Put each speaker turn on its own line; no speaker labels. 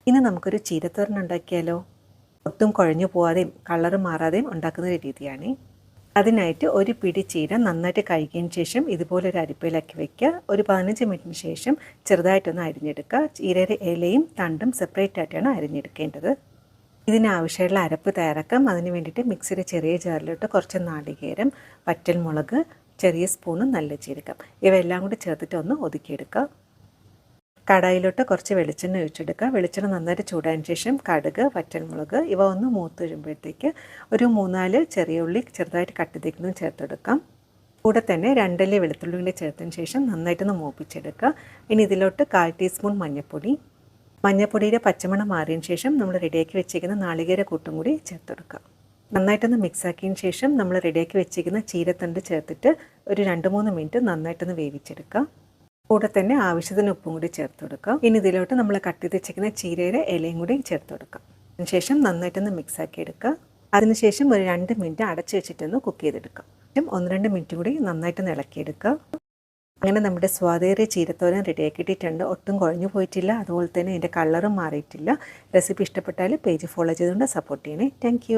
ഇനി നമുക്കൊരു ചീരത്തോരൻ ഉണ്ടാക്കിയാലോ? ഒട്ടും കുഴഞ്ഞു പോവാതെയും കളറ് മാറാതെയും ഉണ്ടാക്കുന്ന ഒരു രീതിയാണ്. അതിനായിട്ട് ഒരു പിടി ചീര നന്നായിട്ട് കഴുകിയതിന് ശേഷം ഇതുപോലൊരു അരിപ്പയിലാക്കി വയ്ക്കുക. ഒരു 15 മിനിറ്റിന് ശേഷം ചെറുതായിട്ടൊന്ന് അരിഞ്ഞെടുക്കുക. ചീരയുടെ ഇലയും തണ്ടും സെപ്പറേറ്റ് ആയിട്ടാണ് അരിഞ്ഞെടുക്കേണ്ടത്. ഇതിനാവശ്യമുള്ള അരപ്പ് തയ്യാറാക്കാം. അതിന് വേണ്ടിയിട്ട് മിക്സിയുടെ ചെറിയ ജാറിലോട്ട് കുറച്ച് നാളികേരം, വറ്റൽമുളക്, ചെറിയ സ്പൂണും നല്ല ജീരകം ഇവയെല്ലാം കൂടി ചേർത്തിട്ട് ഒന്ന് ഒതുക്കിയെടുക്കുക. കടായിലോട്ട് കുറച്ച് വെളിച്ചെണ്ണ ഒഴിച്ചെടുക്കുക. വെളിച്ചെണ്ണ നന്നായിട്ട് ചൂടായതിന് ശേഷം കടുക്, വറ്റൽമുളക് ഇവ ഒന്ന് മൂത്ത് വരുമ്പോഴത്തേക്ക് ഒരു 3-4 ചെറിയ ഉള്ളി ചെറുതായിട്ട് കട്ട് ചെയ്തിരിക്കുന്നത് ചേർത്തെടുക്കാം. കൂടെ തന്നെ 2 അല്ലി വെളുത്തുള്ളി കൂടി ചേർത്തതിന് ശേഷം നന്നായിട്ടൊന്ന് മൂപ്പിച്ചെടുക്കുക. ഇനി ഇതിലോട്ട് 1/4 ടീസ്പൂൺ മഞ്ഞൾപ്പൊടി, മഞ്ഞൾപ്പൊടിയുടെ പച്ചമണം മാറിയതിന് ശേഷം നമ്മൾ റെഡിയാക്കി വെച്ചിരിക്കുന്ന നാളികേര കൂട്ടും കൂടി ചേർത്തെടുക്കുക. നന്നായിട്ടൊന്ന് മിക്സാക്കിയതിന് ശേഷം നമ്മൾ റെഡിയാക്കി വെച്ചിരിക്കുന്ന ചീരത്തണ്ട് ചേർത്തിട്ട് ഒരു 2-3 മിനിറ്റ് നന്നായിട്ടൊന്ന് വേവിച്ചെടുക്കുക. കൂടെ തന്നെ ആവശ്യത്തിന് ഉപ്പും കൂടി ചേർത്ത് കൊടുക്കുക. ഇനി ഇതിലോട്ട് നമ്മൾ കട്ട് ചെയ്ത് വെച്ചിരിക്കുന്ന ചീരയുടെ ഇലയും കൂടി ചേർത്ത് കൊടുക്കുക. അതിനുശേഷം നന്നായിട്ടൊന്ന് മിക്സാക്കി എടുക്കുക. അതിനുശേഷം ഒരു 2 മിനിറ്റ് അടച്ച് വെച്ചിട്ടൊന്ന് കുക്ക് ചെയ്തെടുക്കുക. 1-2 മിനിറ്റ് കൂടി നന്നായിട്ടൊന്ന് ഇളക്കിയെടുക്കുക. അങ്ങനെ നമ്മുടെ സ്വാദേറിയ ചീരത്തോരൻ റെഡിയാക്കിയിട്ടുണ്ട്. ഒട്ടും കുഴഞ്ഞു പോയിട്ടില്ല, അതുപോലെ തന്നെ ഇതിൻ്റെ കളറും മാറിയിട്ടില്ല. റെസിപ്പി ഇഷ്ടപ്പെട്ടാൽ പേജ് ഫോളോ ചെയ്തുകൊണ്ട് സപ്പോർട്ട് ചെയ്യണേ. താങ്ക്